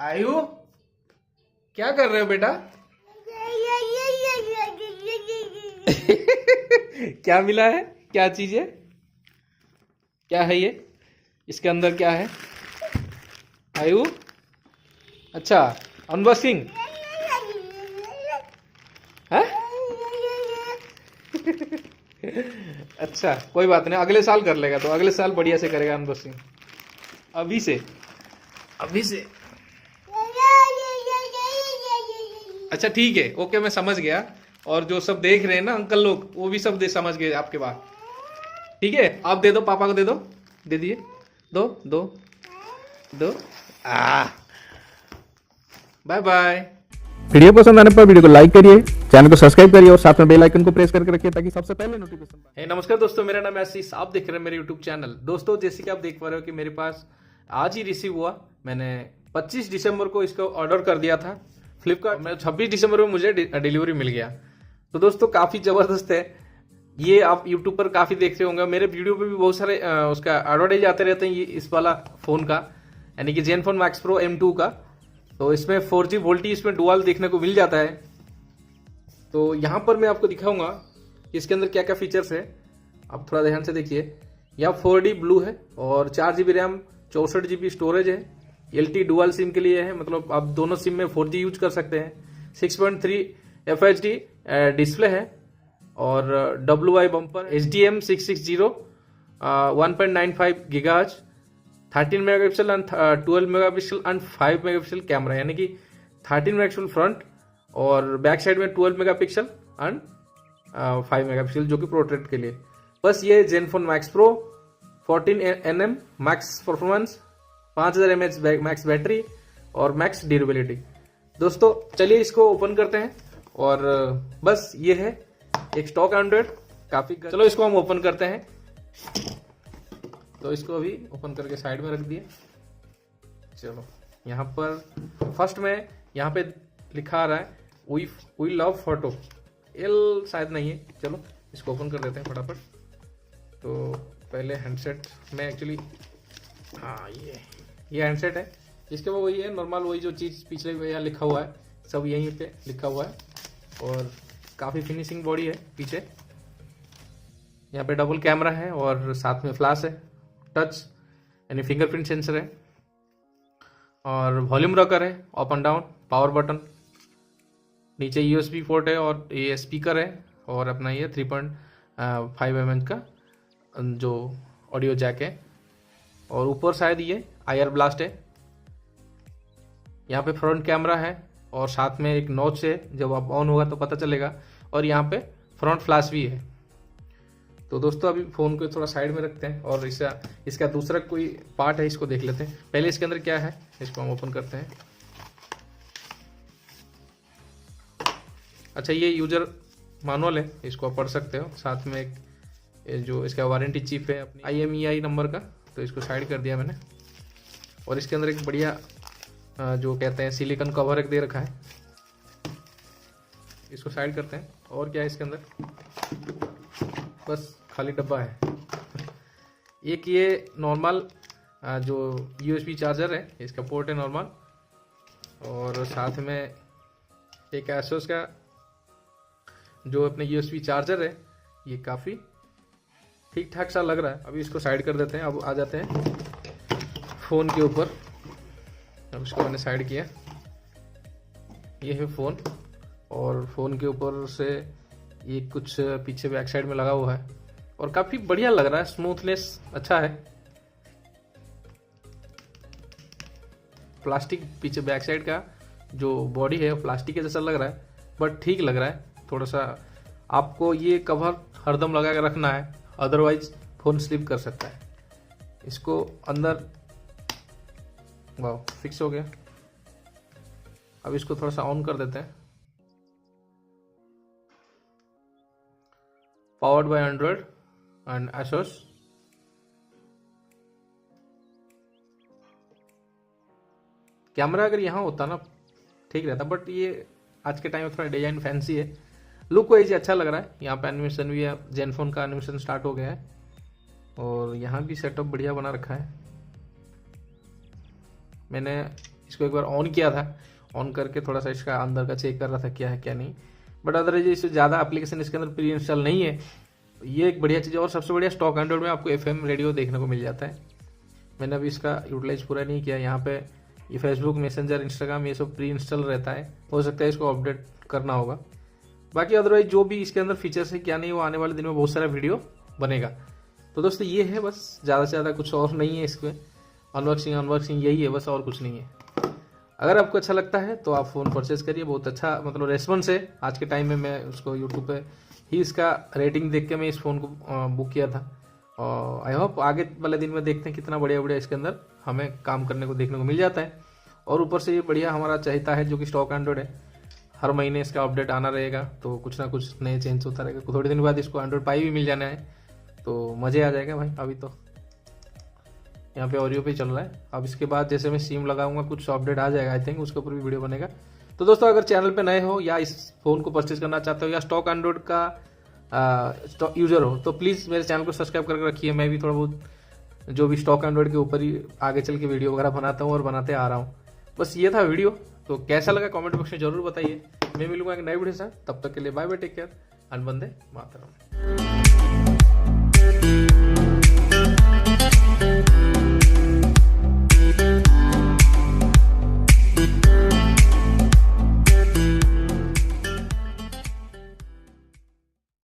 आयु, क्या कर रहे हो बेटा? क्या मिला है? क्या चीज है? क्या है ये? इसके अंदर क्या है? आयु, अच्छा, अनबॉक्सिंग है? अच्छा, कोई बात नहीं, अगले साल कर लेगा, तो अगले साल बढ़िया से करेगा अनबॉक्सिंग। अभी से अच्छा ठीक है, ओके, मैं समझ गया। और जो सब देख रहे हैं ना अंकल लोग, वो भी सब समझ गए आपके बात। ठीक है, आप दे दो, पापा को दे दो, दे दिए, दो दो दो। Bye bye. वीडियो पसंद आने पर वीडियो को लाइक करिए, चैनल को सब्सक्राइब करिए और साथ में बेल आइकन को प्रेस करके रखिए ताकि सबसे पहले नोटिफिकेशन पाए। नमस्कार दोस्तों, मेरा नाम है आशीष, आप देख रहे हैं मेरे यूट्यूब चैनल। दोस्तों, जैसे कि आप देख पा रहे हो कि मेरे पास आज ही रिसीव हुआ, मैंने 25 दिसंबर को इसको ऑर्डर कर दिया था फ्लिपकार्ट में। 26 दिसंबर में मुझे डिलीवरी मिल गया। तो दोस्तों, काफी जबरदस्त है ये। आप यूट्यूब पर काफी देखते होंगे, मेरे वीडियो पे भी बहुत सारे उसका एडवर्टाइज आते रहते हैं। ये इस वाला फोन का, यानी कि जेनफोन मैक्स प्रो M2 का। तो इसमें 4G वोल्टी इसमें डुअल देखने को मिल जाता है। तो यहाँ पर मैं आपको दिखाऊंगा कि इसके अंदर क्या क्या फीचर्स है। आप थोड़ा ध्यान से देखिए। यहाँ 4D ब्लू है और 4GB रैम, 64GB स्टोरेज है। LTE डुअल सिम के लिए है, मतलब आप दोनों सिम में 4G यूज कर सकते हैं। 6.3 FHD डिस्प्ले है और WI bumper, HDM 660, 1.95 GHz, 13 megapixel and 12 megapixel and 5 megapixel camera, यानी कि 13 मेगापिक्सल फ्रंट और बैक साइड में 12 मेगापिक्सल एंड 5 मेगापिक्सल, जो कि पोर्ट्रेट के लिए। बस ये Zenfone max pro 14nm max performance, 5000 mAh max battery और मैक्स ड्यूरेबिलिटी। दोस्तों, चलिए इसको ओपन करते हैं। और बस ये है एक स्टॉक एंड्रॉइड, काफी। चलो इसको हम ओपन करते हैं। तो इसको अभी ओपन करके साइड में रख दिए। चलो, यहाँ पर फर्स्ट में यहाँ पे लिखा आ रहा है वी लव फोटो, एल शायद नहीं है। चलो इसको ओपन कर देते हैं फटाफट। तो पहले हैंडसेट में एक्चुअली, हाँ, ये हैंडसेट है। इसके बाद वही है नॉर्मल, वही जो चीज़ पिछले यहाँ लिखा हुआ है सब यहीं पे लिखा हुआ है। और काफ़ी फिनिशिंग बॉडी है पीछे। यहाँ पे डबल कैमरा है और साथ में फ्लैश है, टच यानी फिंगरप्रिंट सेंसर है, और वॉल्यूम रॉकर है, up and down, power button, नीचे USB पोर्ट है और ये स्पीकर है, और अपना ये 3.5 mm का जो ऑडियो जैक है। और ऊपर शायद ये IR ब्लास्ट है। यहाँ पे फ्रंट कैमरा है और साथ में एक नॉच है, जब आप ऑन होगा तो पता चलेगा। और यहाँ पे फ्रंट फ्लैश भी है। तो दोस्तों, अभी फ़ोन को थोड़ा साइड में रखते हैं और इसका दूसरा कोई पार्ट है, इसको देख लेते हैं। पहले इसके अंदर क्या है, इसको हम ओपन करते हैं। अच्छा, ये यूजर मैनुअल है, इसको आप पढ़ सकते हो। साथ में एक जो इसका वारंटी चिप है अपनी IMEI नंबर का, तो इसको साइड कर दिया मैंने। और इसके अंदर एक बढ़िया जो कहते हैं सिलिकॉन कवर एक दे रखा है, इसको साइड करते हैं। और क्या है इसके अंदर, बस खाली डब्बा है। एक ये नॉर्मल जो USB चार्जर है, इसका पोर्ट है नॉर्मल। और साथ में एक एसोस का जो अपने USB चार्जर है, ये काफ़ी ठीक ठाक सा लग रहा है। अभी इसको साइड कर देते हैं। अब आ जाते हैं फ़ोन के ऊपर। अब इसको मैंने साइड किया। ये है फ़ोन, और फ़ोन के ऊपर से ये कुछ पीछे बैक साइड में लगा हुआ है और काफ़ी बढ़िया लग रहा है, स्मूथनेस अच्छा है। प्लास्टिक पीछे बैक साइड का जो बॉडी है प्लास्टिक के जैसा लग रहा है, बट ठीक लग रहा है। थोड़ा सा आपको ये कवर हरदम लगा के रखना है, अदरवाइज फ़ोन स्लिप कर सकता है। इसको अंदर, वाह, फिक्स हो गया। अब इसको थोड़ा सा ऑन कर देते हैं। Powered by Android and Asus. Camera अगर यहाँ होता ना ठीक रहता, बट ये आज के टाइम में थोड़ा डिजाइन फैंसी है। लुक वाइज अच्छा लग रहा है। यहाँ पे एनिमेशन भी है, जेनफोन का एनिमेशन स्टार्ट हो गया है। और यहाँ भी सेटअप बढ़िया बना रखा है। मैंने इसको एक बार ऑन किया था, ऑन करके थोड़ा सा इसका अंदर का चेक कर रहा था क्या है क्या नहीं। बट अदरवाइज इससे ज़्यादा एप्लीकेशन इसके अंदर प्री इंस्टॉल नहीं है, ये एक बढ़िया चीज़ है। और सबसे बढ़िया स्टॉक एंड्रॉइड में आपको FM रेडियो देखने को मिल जाता है। मैंने अभी इसका यूटिलाइज पूरा नहीं किया। यहाँ पे ये फेसबुक, मैसेंजर, इंस्टाग्राम ये सब प्री इंस्टॉल रहता है, हो सकता है इसको अपडेट करना होगा। बाकी अदरवाइज जो भी इसके अंदर फीचर्स है क्या नहीं, वो आने वाले दिन में बहुत सारा वीडियो बनेगा। तो दोस्तों ये है बस, ज़्यादा से ज़्यादा कुछ और नहीं है इसमें। अनबॉक्सिंग यही है बस, और कुछ नहीं है। अगर आपको अच्छा लगता है तो आप फ़ोन परचेज करिए, बहुत अच्छा मतलब रेस्पॉन्स है आज के टाइम में। मैं उसको यूट्यूब पे ही इसका रेटिंग देख के मैं इस फ़ोन को बुक किया था, और आई होप आगे वाले दिन में देखते हैं कितना बढ़िया इसके अंदर हमें काम करने को देखने को मिल जाता है। और ऊपर से ये बढ़िया हमारा चाहता है जो कि स्टॉक एंड्रॉइड है, हर महीने इसका अपडेट आना रहेगा, तो कुछ ना कुछ नए चेंज होता रहेगा। थोड़े दिन बाद इसको एंड्रॉइड पाई भी मिल जाना है, तो मज़े आ जाएगा भाई। अभी तो यहाँ पे ऑरियो पे चल रहा है, अब इसके बाद जैसे मैं सिम लगाऊंगा कुछ अपडेट आ जाएगा, आई थिंक उसके ऊपर भी वीडियो बनेगा। तो दोस्तों अगर चैनल पे नए हो या इस फ़ोन को परचेज करना चाहते हो या स्टॉक एंड्रॉइड का यूज़र हो, तो प्लीज़ मेरे चैनल को सब्सक्राइब करके रखिए। मैं भी थोड़ा बहुत जो भी स्टॉक एंड्रॉइड के ऊपर ही आगे चल के वीडियो वगैरह बनाता हूँ और बनाते आ रहा हूँ। बस ये था वीडियो, तो कैसा लगा कमेंट बॉक्स में जरूर बताइए। मैं मिलूंगा एक नए वीडियो से, तब तक के लिए bye bye, take care and वंदे मातरम।